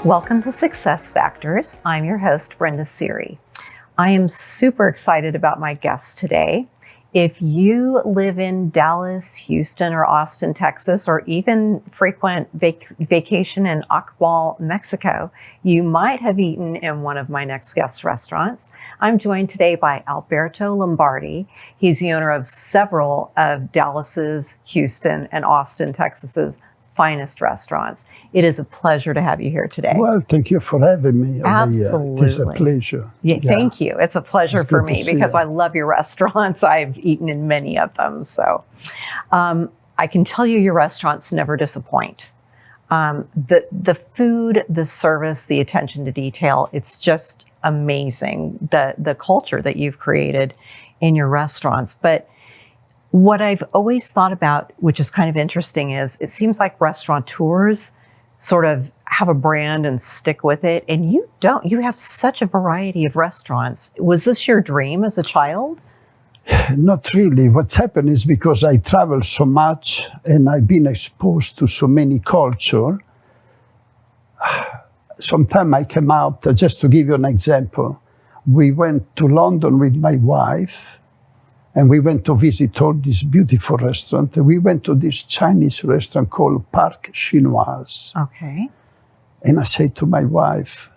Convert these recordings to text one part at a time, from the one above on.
Welcome to Success Factors. I'm your host, Brenda Siri. I am super excited about my guest today. If you live in Dallas, Houston, or Austin, Texas, or even frequent vacation in Acapulco, Mexico, you might have eaten in one of my next guest restaurants. I'm joined today by Alberto Lombardi. He's the owner of several of Dallas's, Houston, and Austin, Texas's finest restaurants. It is a pleasure to have you here today. Well, thank you for having me. Absolutely. It's a pleasure. Yeah, thank you. It's a pleasure It's for good to me see because you. I love your restaurants. I've eaten in many of them. So I can tell you your restaurants never disappoint. The food, the service, the attention to detail, it's just amazing, the culture that you've created in your restaurants. But what I've always thought about, which is kind of interesting, is it seems like restaurateurs sort of have a brand and stick with it, and you don't. You have such a variety of restaurants. Was this your dream as a child? Not really. What's happened is because I travel so much and I've been exposed to so many cultures. Sometimes I came out, just to give you an example, we went to London with my wife, and we went to visit all these beautiful restaurants. We went to this Chinese restaurant called Park Chinoise. Okay. And I said to my wife,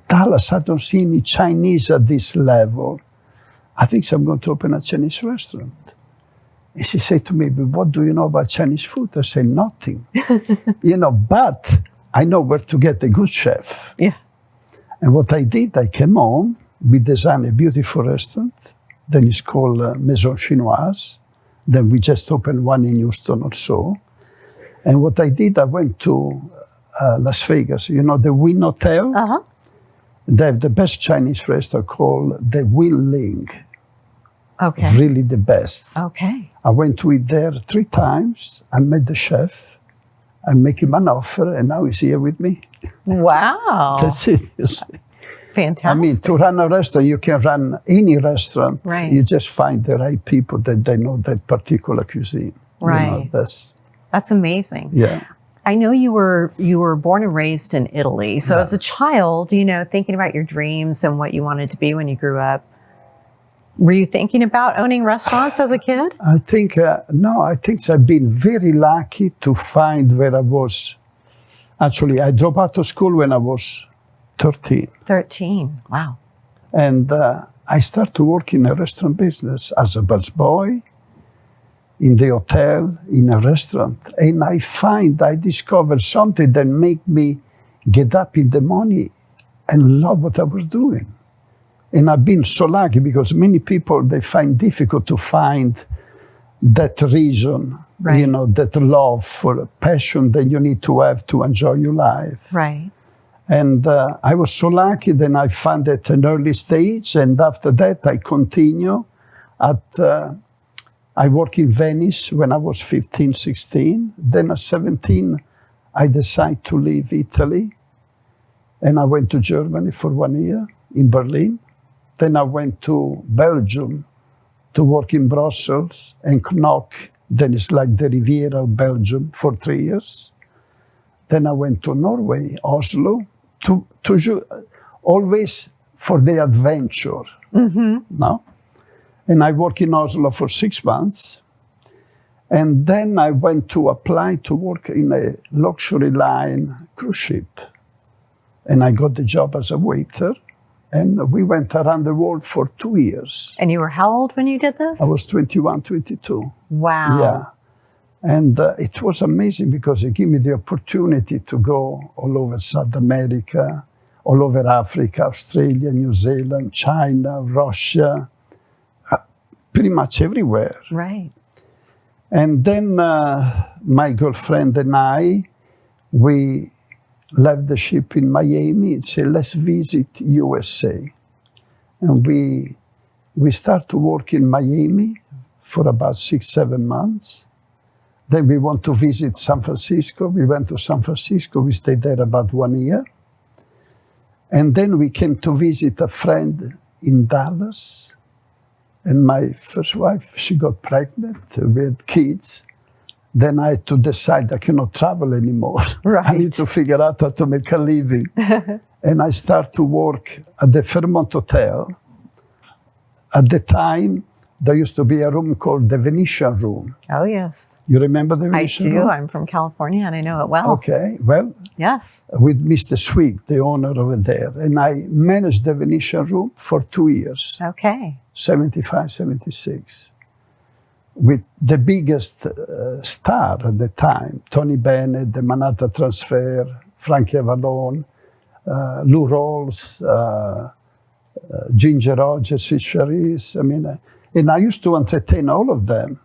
Dallas, I don't see any Chinese at this level. I think I'm going to open a Chinese restaurant. And she said to me, but what do you know about Chinese food? I said, nothing. But I know where to get a good chef. Yeah. And what I did, I came home, we designed a beautiful restaurant. Then it's called Maison Chinoise. Then we just opened one in Houston or so. And what I did, I went to Las Vegas, the Wynn Hotel. Uh-huh. They have the best Chinese restaurant called the Wynn Ling. Okay. Really the best. Okay. I went to eat there 3 times. I met the chef. I make him an offer, and now he's here with me. Wow. That's it. You see. Fantastic. I mean, to run a restaurant, you can run any restaurant. Right. You just find the right people that they know that particular cuisine. Right. That's amazing. Yeah. I know you were born and raised in Italy. So as a child, thinking about your dreams and what you wanted to be when you grew up, were you thinking about owning restaurants as a kid? I think, no, I think I've been very lucky to find where I was. Actually, I dropped out of school when I was 13. 13, wow. And I started to work in a restaurant business as a busboy, in the hotel, in a restaurant. And I discovered something that made me get up in the morning and love what I was doing. And I've been so lucky because many people, they find difficult to find that reason, right. That love for passion that you need to have to enjoy your life. Right. And I was so lucky, then I found it at an early stage, and after that I continue I worked in Venice when I was 15, 16. Then at 17, I decided to leave Italy, and I went to Germany for 1 year, in Berlin. Then I went to Belgium to work in Brussels and Knock, then it's like the Riviera of Belgium, for 3 years. Then I went to Norway, Oslo, always for the adventure. Mm-hmm. No? And I worked in Oslo for 6 months. And then I went to apply to work in a luxury line cruise ship. And I got the job as a waiter. And we went around the world for 2 years. And you were how old when you did this? I was 21, 22. Wow. Yeah. And it was amazing because it gave me the opportunity to go all over South America, all over Africa, Australia, New Zealand, China, Russia, pretty much everywhere. Right. And then my girlfriend and I, we left the ship in Miami and said, let's visit USA. And we started to work in Miami for about 6, 7 months. Then we want to visit San Francisco. We went to San Francisco. We stayed there about 1 year. And then we came to visit a friend in Dallas. And my first wife, she got pregnant. We had kids. Then I had to decide I cannot travel anymore. Right. I need to figure out how to make a living. And I start to work at the Fairmont Hotel. At the time, there used to be a room called the Venetian Room. Oh, yes. You remember the I Venetian do. Room? I'm from California and I know it well. Okay, well, Yes. with Mr. Sweet, the owner over there. And I managed the Venetian Room for 2 years, Okay. 75, 76. With the biggest star at the time, Tony Bennett, the Manhattan Transfer, Frankie Avalon, Lou Rawls, Ginger Rogers, Charisse. I mean, and I used to entertain all of them.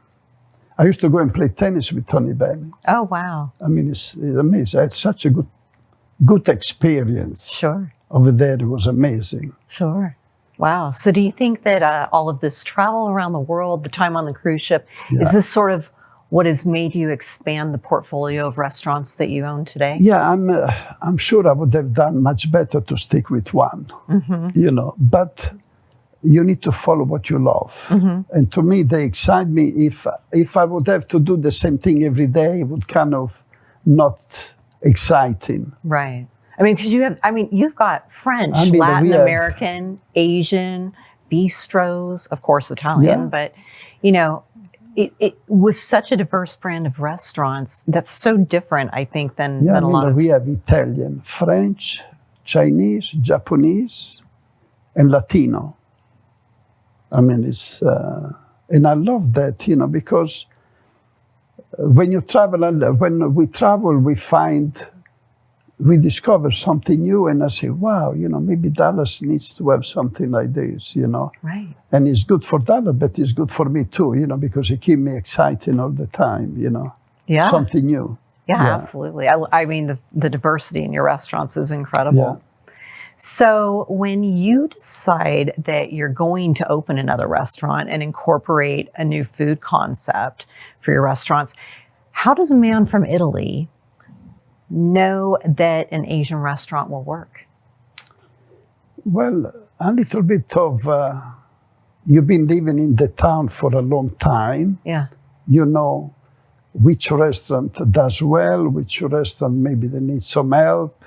I used to go and play tennis with Tony Bennett. Oh, wow. I mean, it's amazing. I had such a good experience. Sure. Over there. It was amazing. Sure. Wow. So do you think that all of this travel around the world, the time on the cruise ship, is this sort of what has made you expand the portfolio of restaurants that you own today? Yeah, I'm sure I would have done much better to stick with one, you know, but you need to follow what you love. And to me, they excite me. If I would have to do the same thing every day, it would kind of not exciting. Right. I mean, because you've got French, I mean, Latin American, Asian, bistros, of course, Italian, but, you know, it was such a diverse brand of restaurants that's so different, I think, than a lot of... We have Italian, French, Chinese, Japanese, and Latino. I mean, it's... and I love that, you know, because when you travel, when we travel, we discover something new, and I say, wow, you know, maybe Dallas needs to have something like this, you know. Right. And it's good for Dallas, but it's good for me too, you know, because it keeps me excited all the time, you know. Yeah. Something new. Yeah, absolutely. I mean, the diversity in your restaurants is incredible. Yeah. So when you decide that you're going to open another restaurant and incorporate a new food concept for your restaurants, how does a man from Italy know that an Asian restaurant will work? Well, a little bit of, you've been living in the town for a long time. Yeah. You know which restaurant does well, which restaurant maybe they need some help.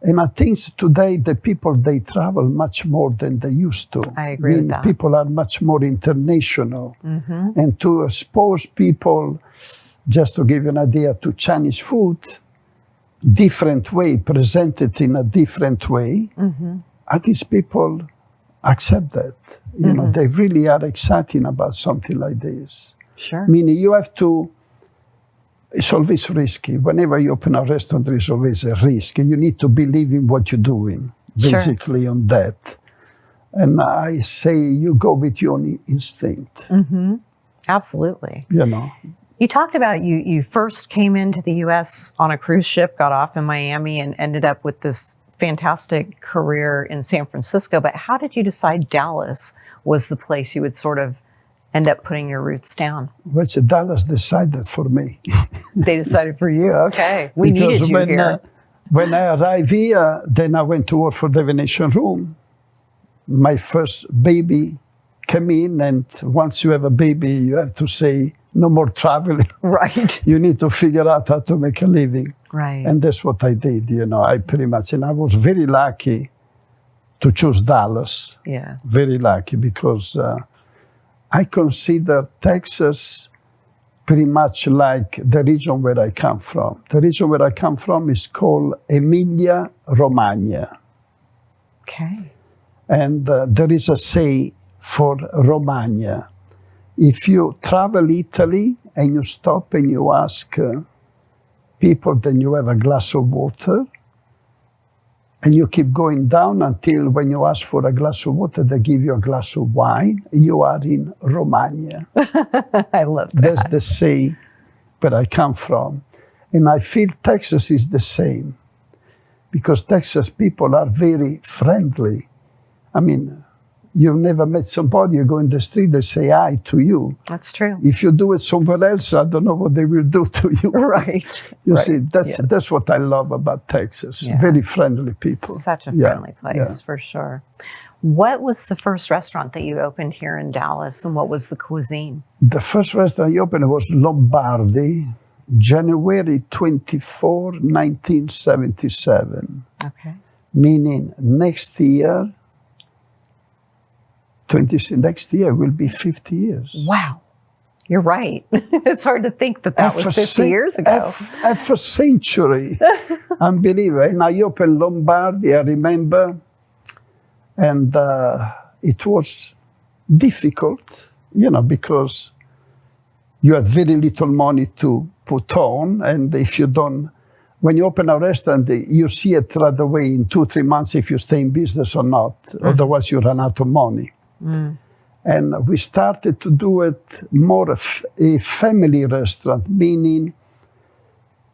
And I think today the people, they travel much more than they used to. I agree with that. People are much more international. And to expose people, just to give you an idea, to Chinese food, different way, presented in a different way, I think people accept that. You know, they really are excited about something like this. Sure. Meaning you have to, it's always risky. Whenever you open a restaurant, there is always a risk. You need to believe in what you're doing, basically on that. And I say you go with your own instinct. Absolutely. You know. You talked about you first came into the U.S. on a cruise ship, got off in Miami, and ended up with this fantastic career in San Francisco. But how did you decide Dallas was the place you would sort of end up putting your roots down? Well, Dallas decided for me. They decided for you. Okay. We needed you here. When I arrived here, then I went to work for the Venetian Room. My first baby came in, and once you have a baby, you have to say, no more traveling. Right. You need to figure out how to make a living. Right. And that's what I did, you know. I pretty much, and I was very lucky to choose Dallas. Yeah. Very lucky, because I consider Texas pretty much like the region where I come from. The region where I come from is called Emilia-Romagna. Okay. And there is a say for Romagna. If you travel Italy and you stop and you ask people, then you have a glass of water, and you keep going down until when you ask for a glass of water, they give you a glass of wine. You are in Romagna. I love that. That's the say where I come from. And I feel Texas is the same, because Texas people are very friendly. I mean, you've never met somebody, you go in the street, they say hi to you. That's true. If you do it somewhere else, I don't know what they will do to you. Right. You right. see, that's what I love about Texas. Yeah. Very friendly people. Such a friendly place, for sure. What was the first restaurant that you opened here in Dallas, and what was the cuisine? The first restaurant I opened was Lombardi, January 24, 1977. Okay. Meaning next year will be 50 years. Wow. You're right. It's hard to think that was 50 years ago. Half a century. Unbelievable. And I opened Lombardi, I remember, and it was difficult, because you had very little money to put on, and if you don't, when you open a restaurant, you see it right away in 2-3 months if you stay in business or not. Otherwise, you run out of money. And we started to do it more a family restaurant, meaning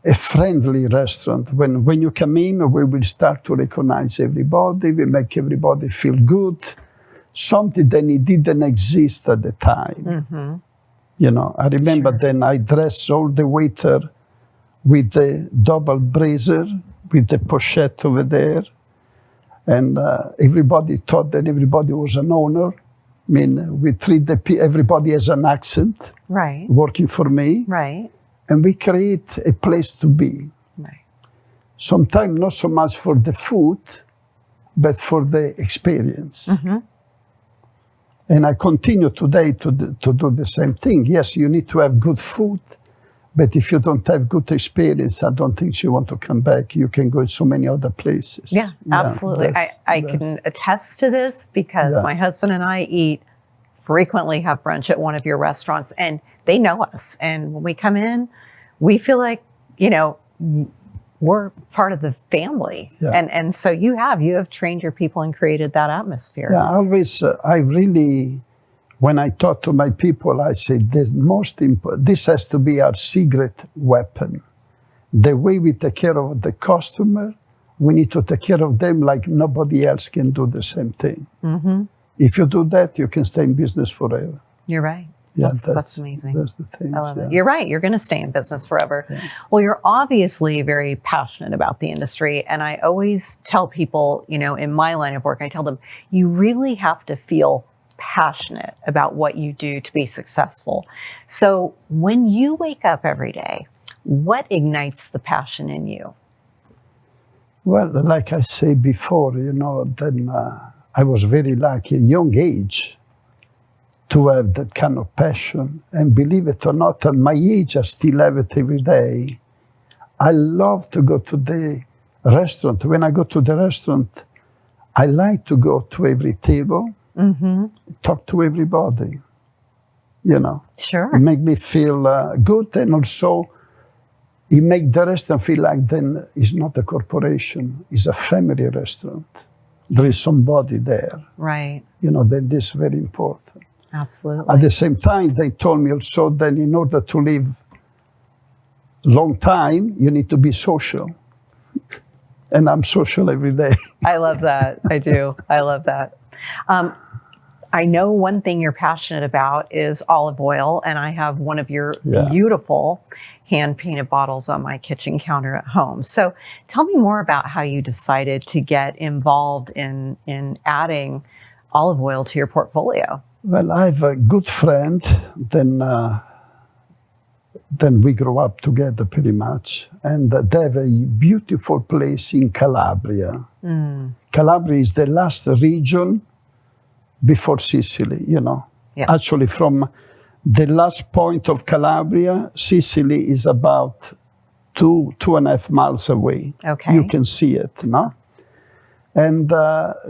a friendly restaurant. When you come in, we will start to recognize everybody. We make everybody feel good. Something that it didn't exist at the time. I remember then I dressed all the waiter with the double brazier, with the pochette over there. And everybody thought that everybody was an owner. I mean, we treat everybody as an accent, right, working for me. Right. And we create a place to be. Right. Sometimes not so much for the food, but for the experience. And I continue today to do the same thing. Yes, you need to have good food, but if you don't have good experience, I don't think you want to come back. You can go to so many other places. Yeah, absolutely. I can attest to this because my husband and I frequently have brunch at one of your restaurants, and they know us. And when we come in, we feel like, we're part of the family. Yeah. And so you have trained your people and created that atmosphere. Yeah, when I talk to my people, I say this has to be our secret weapon. The way we take care of the customer, we need to take care of them like nobody else can do the same thing. If you do that, you can stay in business forever. You're right. Yeah, that's amazing. That's the thing. I love it. You're right. You're going to stay in business forever. Yeah. Well, you're obviously very passionate about the industry. And I always tell people, in my line of work, I tell them, you really have to feel passionate about what you do to be successful. So when you wake up every day, what ignites the passion in you? Well, like I said before, then I was very lucky, young age, to have that kind of passion. And believe it or not, at my age, I still have it every day. I love to go to the restaurant. When I go to the restaurant, I like to go to every table, talk to everybody, Sure. It makes me feel good, and also it makes the restaurant feel like then it's not a corporation, it's a family restaurant. There is somebody there. Right. Then this is very important. Absolutely. At the same time, they told me also that in order to live long time, you need to be social. And I'm social every day. I love that. I do. I love that. I know one thing you're passionate about is olive oil, and I have one of your beautiful hand-painted bottles on my kitchen counter at home. So tell me more about how you decided to get involved in adding olive oil to your portfolio. Well, I have a good friend. Then we grew up together pretty much. And they have a beautiful place in Calabria. Calabria is the last region before Sicily, Yeah. Actually, from the last point of Calabria, Sicily is about 2.5 miles away. Okay. You can see it, no? And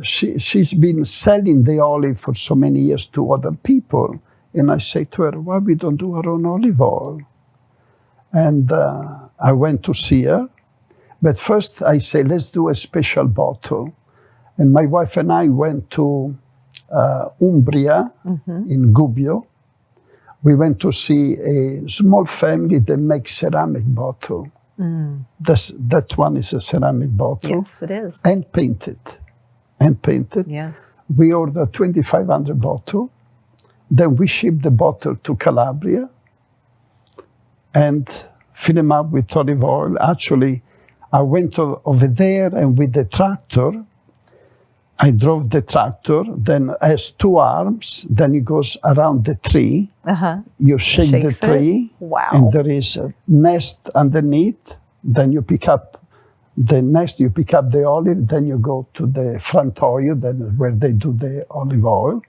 she's been selling the olive for so many years to other people. And I say to her, why we don't do our own olive oil? And I went to see her. But first I say, let's do a special bottle. And my wife and I went to Umbria in Gubbio. We went to see a small family that makes ceramic bottle. That one is a ceramic bottle. Yes, it is. And painted. Yes. We ordered 2,500 bottles. Then we shipped the bottle to Calabria and fill them up with olive oil. Actually, I went over there, and with the tractor, I drove the tractor, then it has two arms, then it goes around the tree. You shake the Shakes it? tree, Wow. and there is a nest underneath. Then you pick up the nest, you pick up the olive, then you go to the front oil, then where they do the olive oil.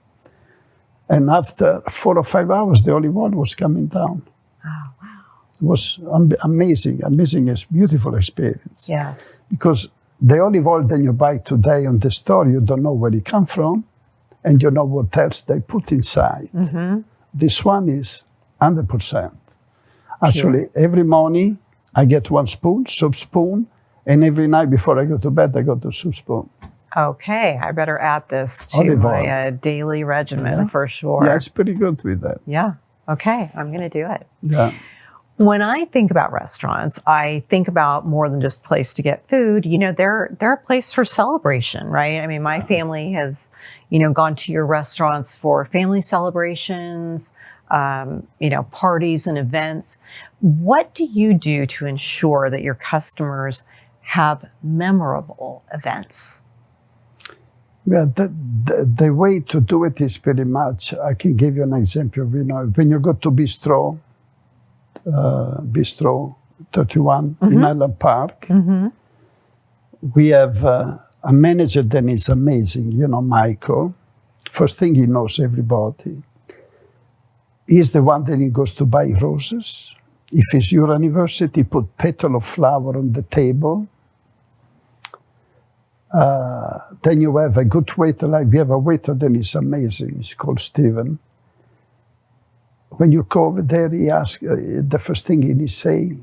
And after 4 or 5 hours, the olive oil was coming down. Oh, wow. It was amazing, it's beautiful experience. Yes. Because the olive oil that you buy today on the store, you don't know where it comes from, and you know what else they put inside. This one is 100%. Actually, every morning I get 1 spoon, soup spoon, and every night before I go to bed, I got the soup spoon. Okay, I better add this to Olive my daily regimen for sure. Yeah, it's pretty good with that. Yeah. Okay, I'm going to do it. Yeah. When I think about restaurants, I think about more than just a place to get food. You know, they're a place for celebration, right? I mean, my family has, gone to your restaurants for family celebrations, parties and events. What do you do to ensure that your customers have memorable events? Yeah, the way to do it is pretty much, I can give you an example. When you go to Bistro 31 in Island Park, we have a manager that is amazing, Michael. First thing, he knows everybody. He's the one that he goes to buy roses. If it's your anniversary, he put petal of flower on the table. Then you have a good waiter, like we have a waiter that is amazing. He's called Steven. When you go over there, he asks, the first thing he say,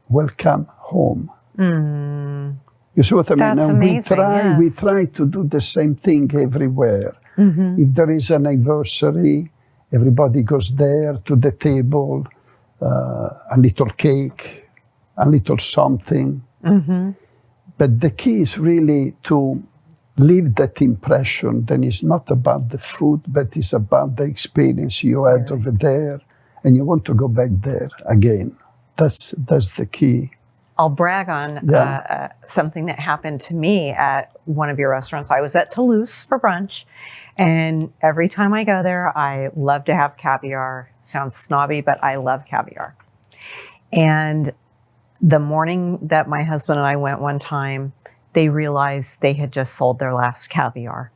welcome home. You see what I mean? That's and amazing, we try to do the same thing everywhere. If there is an anniversary, everybody goes there to the table, a little cake, a little something. But the key is really to leave that impression that it's not about the food, but it's about the experience you had over there, and you want to go back there again. That's the key. I'll brag on something that happened to me at one of your restaurants. I was at Toulouse for brunch, and every time I go there, I love to have caviar. Sounds snobby, but I love caviar. And the morning that my husband and I went one time, they realized they had just sold their last caviar.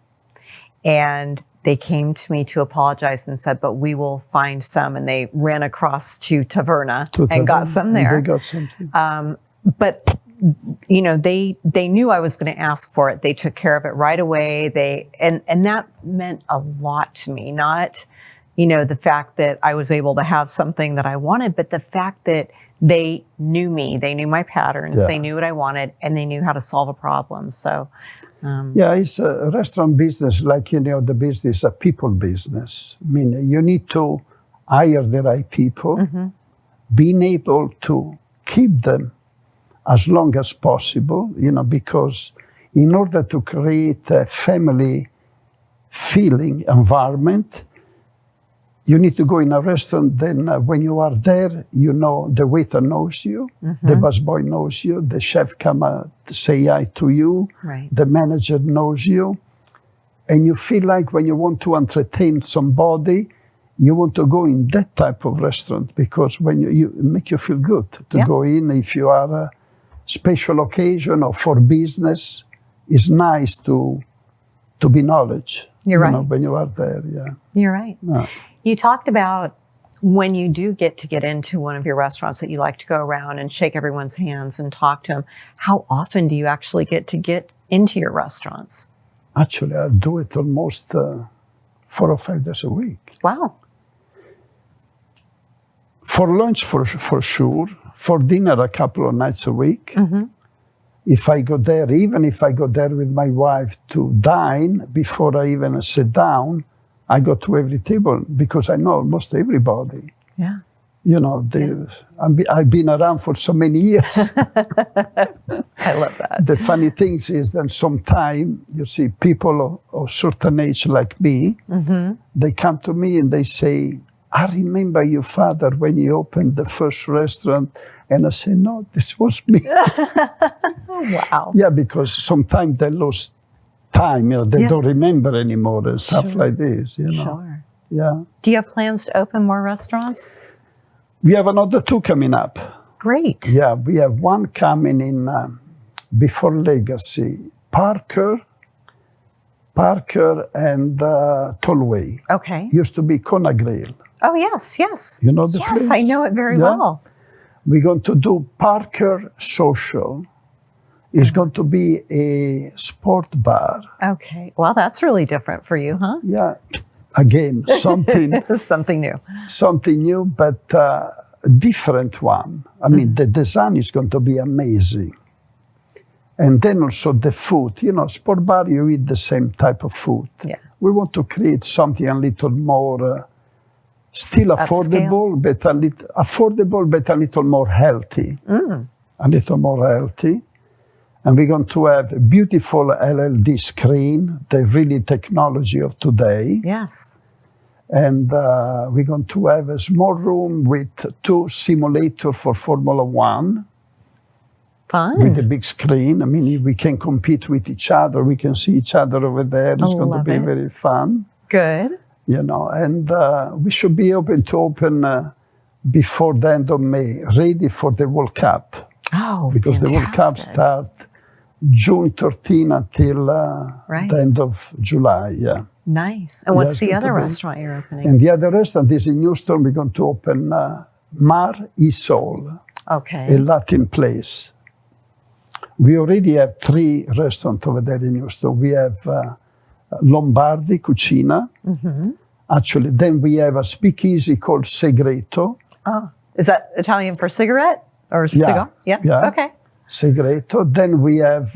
And they came to me to apologize and said, but we will find some. And they ran across to Taverna and got some there. They got something. But, they knew I was going to ask for it. They took care of it right away. And that meant a lot to me. Not, the fact that I was able to have something that I wanted, but the fact that they knew me, they knew my patterns, they knew what I wanted, and they knew how to solve a problem. So, it's a restaurant business, like the business, a people business. I mean, you need to hire the right people, being able to keep them as long as possible, because in order to create a family feeling environment, you need to go in a restaurant, then when you are there, the waiter knows you, the busboy knows you, the chef come say hi to you, the manager knows you, and you feel like when you want to entertain somebody, you want to go in that type of restaurant, because when you make you feel good to go in. If you are a special occasion or for business, it's nice to be knowledge. You're right. When you are there, You're right. Yeah. You talked about when you do get into one of your restaurants that you like to go around and shake everyone's hands and talk to them. How often do you actually get into your restaurants? Actually, I do it almost 4 or 5 days a week. Wow. For lunch, for sure. For dinner, a couple of nights a week. If I go there, even if I go there with my wife to dine, before I even sit down, I go to every table because I know almost everybody. Yeah. I've been around for so many years. I love that. The funny thing is that sometimes you see people of certain age like me, they come to me and they say, I remember your father when he opened the first restaurant. And I say, no, this was me. Wow. Yeah, because sometimes they lost time, they Yeah. don't remember anymore and stuff Sure. like this, Sure. Yeah. Do you have plans to open more restaurants? We have another 2 coming up. Great. Yeah, we have one coming in before Legacy, Parker and Tollway. Okay. Used to be Kona Grill. Oh, yes, yes. You know the Yes, place? I know it very Yeah. well. We're going to do Parker Social. It's going to be a sport bar. Okay. Well, that's really different for you, huh? Yeah, again, something Something new. something new, but a different one. I mean, the design is going to be amazing. And then also the food. Sport bar, you eat the same type of food. Yeah. We want to create something a little more, still affordable, but a little more healthy. A little more healthy. And we're going to have a beautiful LLD screen, the really technology of today. Yes. And we're going to have a small room with 2 simulators for Formula One. Fun. With a big screen. I mean, we can compete with each other. We can see each other over there. It's going to be very fun. Good. And we should be open before the end of May, ready for the World Cup. Oh, Because fantastic. the World Cup starts June 13 until the end of July. Yeah. Nice. And what's Yes, the going other to be. restaurant you're opening? And the other restaurant is in Houston. We're going to open Mar y Sol, Okay. a Latin place. We already have 3 restaurants over there in Houston. We have Lombardi Cucina. Actually, then we have a speakeasy called Segreto. Oh, is that Italian for cigarette or cigar? Yeah. Okay. Segreto. Then we have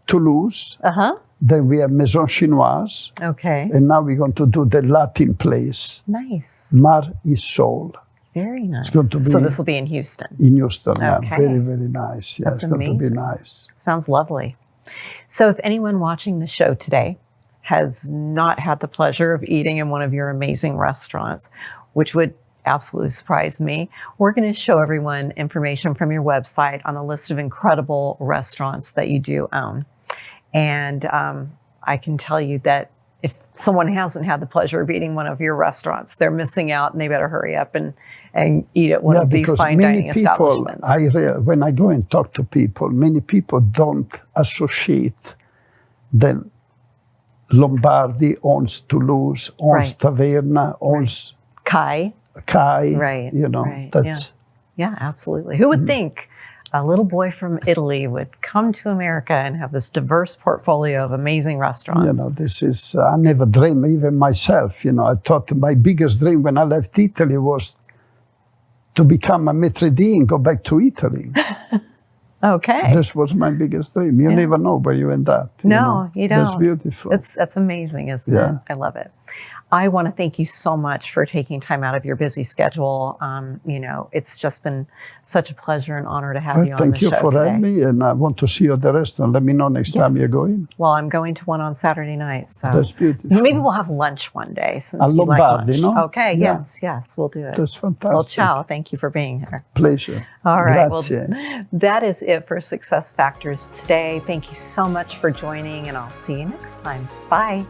Toulouse. Uh-huh. Then we have Maison Chinoise. Okay. And now we're going to do the Latin place, Nice. Mar y Sol, Very nice. going to So be- this will be in Houston. in Houston. Okay. Yeah, very, very nice. Yeah, That's it's going to be amazing. nice. Sounds lovely. So if anyone watching the show today has not had the pleasure of eating in one of your amazing restaurants, which would absolutely surprise me, we're going to show everyone information from your website on the list of incredible restaurants that you do own. And I can tell you that if someone hasn't had the pleasure of eating one of your restaurants, they're missing out, and they better hurry up and eat at one of these because fine many dining people, establishments. when I go and talk to people, many people don't associate that Lombardi owns Toulouse, owns Right. Taverna, owns Kai. Kai. Right, right, That's Yeah, absolutely. Who would think a little boy from Italy would come to America and have this diverse portfolio of amazing restaurants? this is, I never dreamed, even myself, I thought my biggest dream when I left Italy was to become a maître d' and go back to Italy. Okay. This was my biggest dream. You never know where you end up. No, you don't. That's beautiful. That's amazing, isn't it? I love it. I want to thank you so much for taking time out of your busy schedule. It's just been such a pleasure and honor to have you on the show Thank you for today. having me, and I want to see you at the restaurant. Let me know next time you're going. Well, I'm going to one on Saturday night, so That's beautiful. maybe we'll have lunch one day since you like Lombardi, lunch. no? Okay, Yeah. yes, we'll do it. That's fantastic. Well, ciao. Thank you for being here. Pleasure. All right. Grazie. Well, that is it for Success Factors today. Thank you so much for joining, and I'll see you next time. Bye.